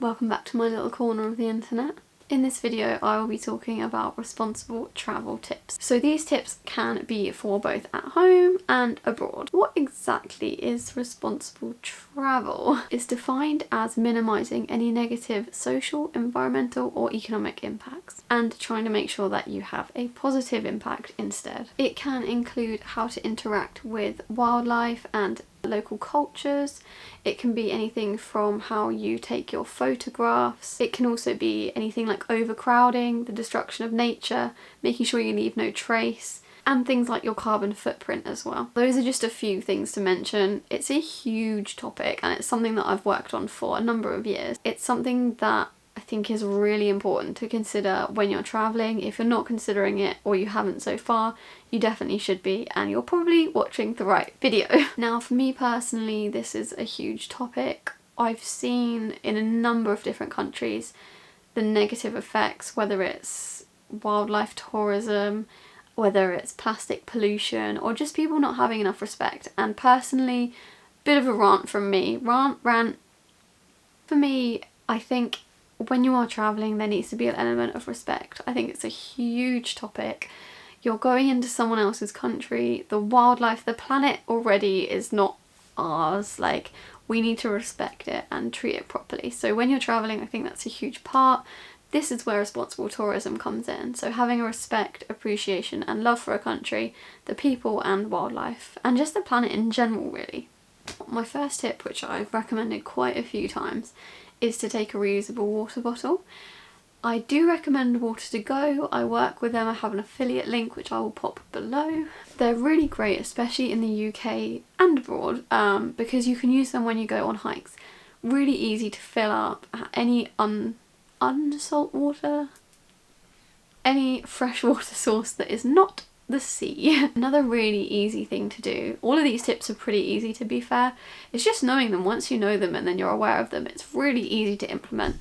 Welcome back to my little corner of the internet. In this video I will be talking about responsible travel tips. So these tips can be for both at home and abroad. What exactly is responsible travel? It's defined as minimising any negative social, environmental or economic impacts and trying to make sure that you have a positive impact instead. It can include how to interact with wildlife and local cultures. It can be anything from how you take your photographs. It can also be anything like overcrowding, the destruction of nature, making sure you leave no trace, and things like your carbon footprint as well. Those are just a few things to mention. It's a huge topic and it's something that I've worked on for a number of years. It's something that I think is really important to consider when you're travelling. If you're not considering it or you haven't so far, you definitely should be, and you're probably watching the right video. Now for me personally, this is a huge topic. I've seen in a number of different countries the negative effects, whether it's wildlife tourism, whether it's plastic pollution, or just people not having enough respect. And personally, bit of a rant from me. Rant. For me, I think when you are travelling there needs to be an element of respect. I think it's a huge topic. You're going into someone else's country, the wildlife, the planet already is not ours. Like, we need to respect it and treat it properly. So when you're travelling, I think that's a huge part. This is where responsible tourism comes in. So having a respect, appreciation and love for a country, the people and wildlife, and just the planet in general really. My first tip, which I've recommended quite a few times, is to take a reusable water bottle. I do recommend Water to Go. I work with them. I have an affiliate link which I will pop below. They're really great, especially in the UK and abroad, because you can use them when you go on hikes. Really easy to fill up. Any unsalt water, any freshwater source that is not the sea. Another really easy thing to do. All of these tips are pretty easy, to be fair. It's just knowing them. Once you know them and then you're aware of them, it's really easy to implement.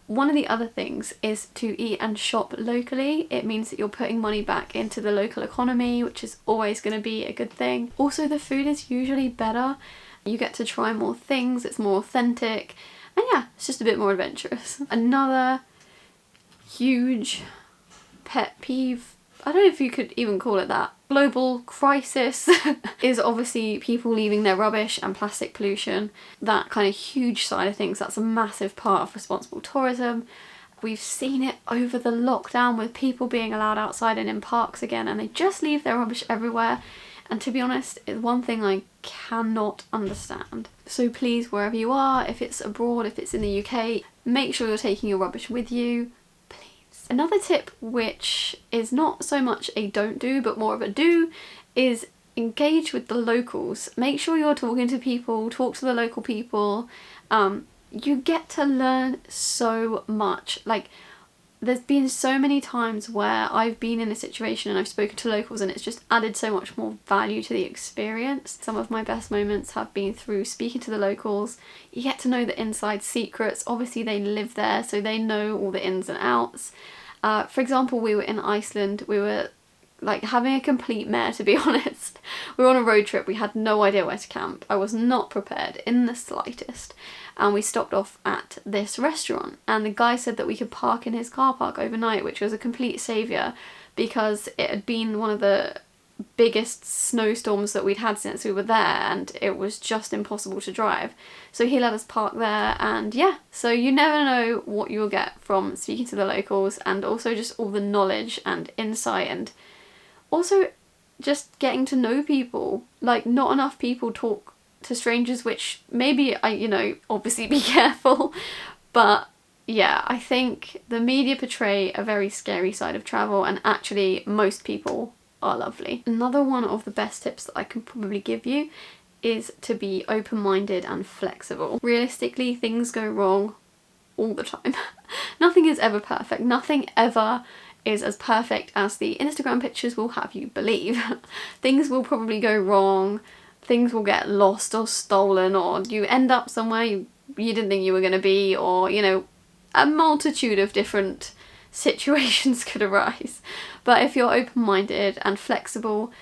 One of the other things is to eat and shop locally. It means that you're putting money back into the local economy, which is always going to be a good thing. Also, the food is usually better. You get to try more things, it's more authentic, and yeah, it's just a bit more adventurous. Another huge pet peeve, I don't know if you could even call it that, global crisis is obviously people leaving their rubbish and plastic pollution. That kind of huge side of things, that's a massive part of responsible tourism. We've seen it over the lockdown with people being allowed outside and in parks again, and they just leave their rubbish everywhere. And to be honest, it's one thing I cannot understand. So please, wherever you are, if it's abroad, if it's in the UK, make sure you're taking your rubbish with you. Another tip, which is not so much a don't do but more of a do, is engage with the locals. Make sure you're talking to people, talk to the local people. You get to learn so much. Like, there's been so many times where I've been in a situation and I've spoken to locals and it's just added so much more value to the experience. Some of my best moments have been through speaking to the locals. You get to know the inside secrets. Obviously they live there, so they know all the ins and outs. For example, we were in Iceland. We were like having a complete mare, to be honest. We were on a road trip. We had no idea where to camp. I was not prepared in the slightest. And we stopped off at this restaurant and the guy said that we could park in his car park overnight, which was a complete saviour because it had been one of the biggest snowstorms that we'd had since we were there and it was just impossible to drive. So he let us park there, and yeah, so you never know what you'll get from speaking to the locals, and also just all the knowledge and insight, and also just getting to know people. Like, not enough people talk to strangers, which maybe obviously be careful, but yeah, I think the media portray a very scary side of travel and actually most people are lovely. Another one of the best tips that I can probably give you is to be open-minded and flexible. Realistically, things go wrong all the time. Nothing is ever perfect. Nothing ever is as perfect as the Instagram pictures will have you believe. Things will probably go wrong. Things will get lost or stolen, or you end up somewhere you didn't think you were going to be, or a multitude of different situations could arise. But if you're open-minded and flexible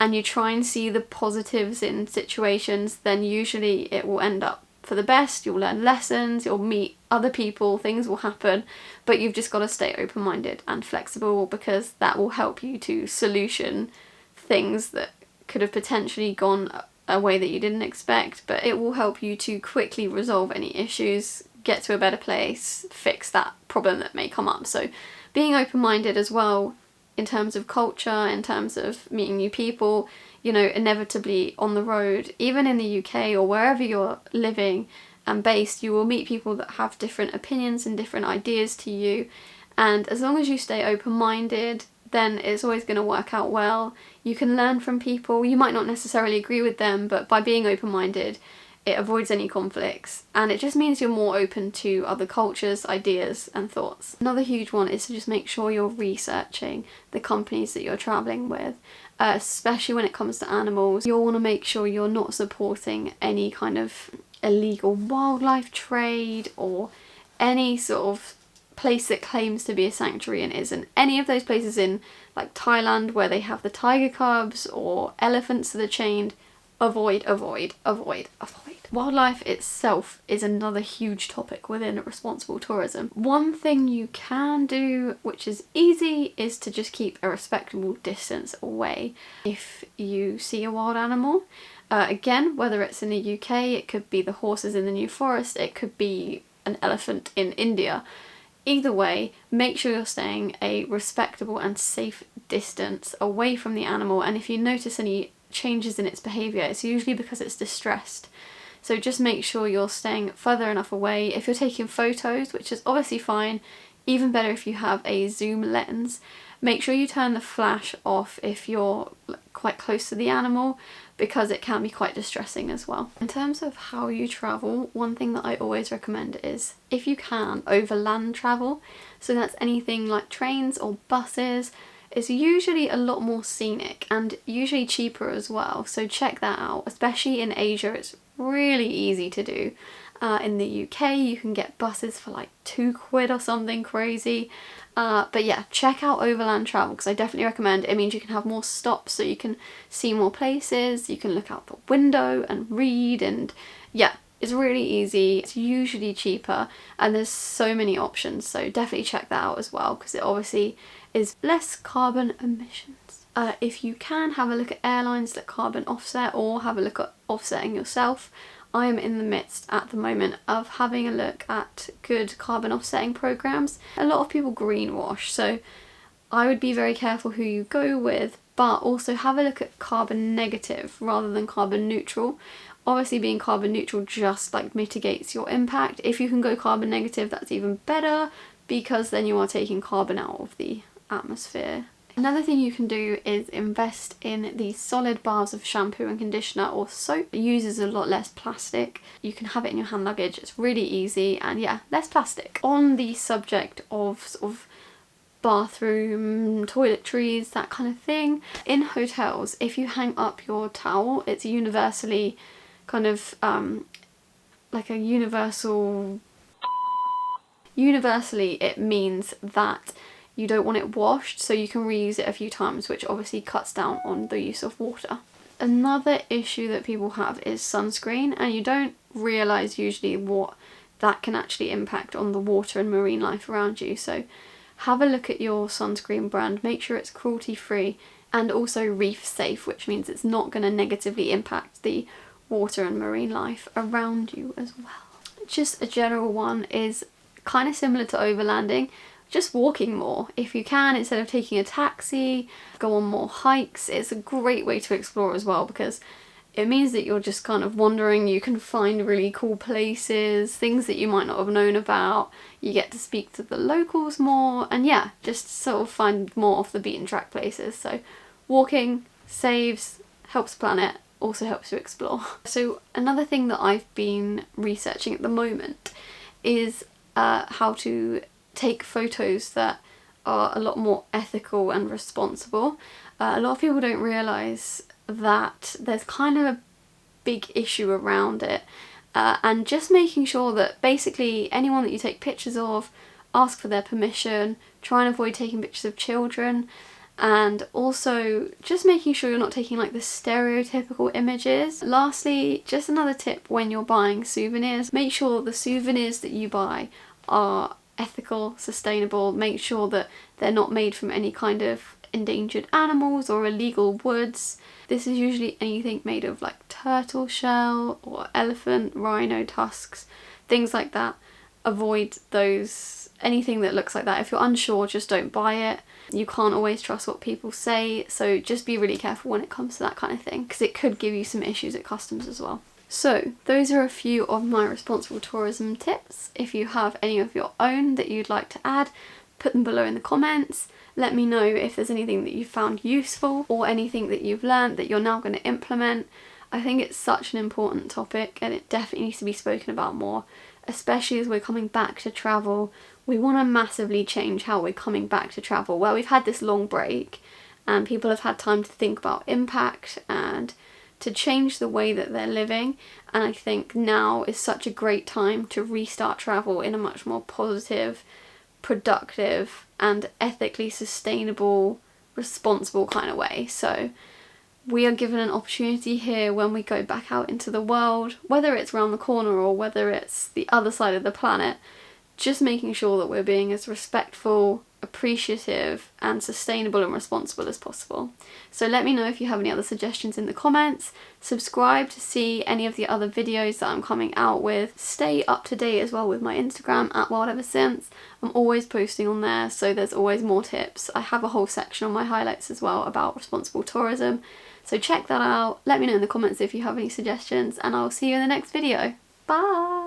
and you try and see the positives in situations, then usually it will end up for the best, you'll learn lessons, you'll meet other people, things will happen, but you've just got to stay open-minded and flexible, because that will help you to solution things that could have potentially gone a way that you didn't expect, but it will help you to quickly resolve any issues, get to a better place, fix that problem that may come up. So being open-minded as well in terms of culture, in terms of meeting new people, you know, inevitably on the road, even in the UK or wherever you're living and based, you will meet people that have different opinions and different ideas to you, and as long as you stay open-minded, then it's always going to work out well. You can learn from people, you might not necessarily agree with them, but by being open-minded, it avoids any conflicts, and it just means you're more open to other cultures, ideas and thoughts. Another huge one is to just make sure you're researching the companies that you're travelling with, especially when it comes to animals. You'll want to make sure you're not supporting any kind of illegal wildlife trade or any sort of place that claims to be a sanctuary and isn't. Any of those places in like Thailand where they have the tiger cubs or elephants that are chained, avoid, avoid, avoid, avoid. Wildlife itself is another huge topic within responsible tourism. One thing you can do, which is easy, is to just keep a respectable distance away if you see a wild animal. Again, whether it's in the UK, it could be the horses in the New Forest, it could be an elephant in India. Either way, make sure you're staying a respectable and safe distance away from the animal, and if you notice any changes in its behaviour, it's usually because it's distressed. So just make sure you're staying further enough away. If you're taking photos, which is obviously fine, even better if you have a zoom lens, make sure you turn the flash off if you're quite close to the animal, because it can be quite distressing as well. In terms of how you travel, one thing that I always recommend is, if you can, overland travel. So that's anything like trains or buses. It's usually a lot more scenic and usually cheaper as well, so check that out. Especially in Asia, it's really easy to do. In the UK, you can get buses for like £2 or something crazy. But yeah, check out overland travel, because I definitely recommend it. It means you can have more stops, so you can see more places, you can look out the window and read, and yeah, it's really easy, it's usually cheaper, and there's so many options, so definitely check that out as well, because it obviously is less carbon emissions. If you can, have a look at airlines that carbon offset, or have a look at offsetting yourself. I am in the midst at the moment of having a look at good carbon offsetting programs. A lot of people greenwash, so I would be very careful who you go with, but also have a look at carbon negative rather than carbon neutral. Obviously being carbon neutral just like mitigates your impact. If you can go carbon negative, that's even better, because then you are taking carbon out of the atmosphere. Another thing you can do is invest in these solid bars of shampoo and conditioner or soap. It uses a lot less plastic. You can have it in your hand luggage. It's really easy, and yeah, less plastic. On the subject of sort of bathroom, toiletries, that kind of thing, in hotels, if you hang up your towel, it's universally kind of like a universally it means that you don't want it washed, so you can reuse it a few times, which obviously cuts down on the use of water. Another issue that people have is sunscreen, and you don't realise usually what that can actually impact on the water and marine life around you. So have a look at your sunscreen brand, make sure it's cruelty free and also reef safe, which means it's not going to negatively impact the water and marine life around you as well. Just a general one is kind of similar to overlanding, just walking more. If you can, instead of taking a taxi, go on more hikes. It's a great way to explore as well, because it means that you're just kind of wandering, you can find really cool places, things that you might not have known about, you get to speak to the locals more, and yeah, just sort of find more off the beaten track places. So walking saves, helps the planet, also helps you explore. So another thing that I've been researching at the moment is how to take photos that are a lot more ethical and responsible. A lot of people don't realise that there's kind of a big issue around it, and just making sure that basically anyone that you take pictures of, ask for their permission, try and avoid taking pictures of children, and also just making sure you're not taking like the stereotypical images. Lastly, just another tip when you're buying souvenirs, make sure the souvenirs that you buy are ethical, sustainable, make sure that they're not made from any kind of endangered animals or illegal woods. This is usually anything made of like turtle shell or elephant, rhino tusks, things like that. Avoid those, anything that looks like that. If you're unsure, just don't buy it. You can't always trust what people say, so just be really careful when it comes to that kind of thing, because it could give you some issues at customs as well. So those are a few of my responsible tourism tips. If you have any of your own that you'd like to add, put them below in the comments. Let me know if there's anything that you found useful or anything that you've learned that you're now going to implement. I think it's such an important topic and it definitely needs to be spoken about more, especially as we're coming back to travel. We want to massively change how we're coming back to travel. Well, we've had this long break and people have had time to think about impact and to change the way that they're living, and I think now is such a great time to restart travel in a much more positive, productive and ethically sustainable, responsible kind of way. So we are given an opportunity here when we go back out into the world, whether it's around the corner or whether it's the other side of the planet, just making sure that we're being as respectful, appreciative and sustainable and responsible as possible. So let me know if you have any other suggestions in the comments. Subscribe to see any of the other videos that I'm coming out with. Stay up to date as well with my Instagram at wildeversince. I'm always posting on there, so there's always more tips. I have a whole section on my highlights as well about responsible tourism, so check that out. Let me know in the comments if you have any suggestions and I'll see you in the next video. Bye!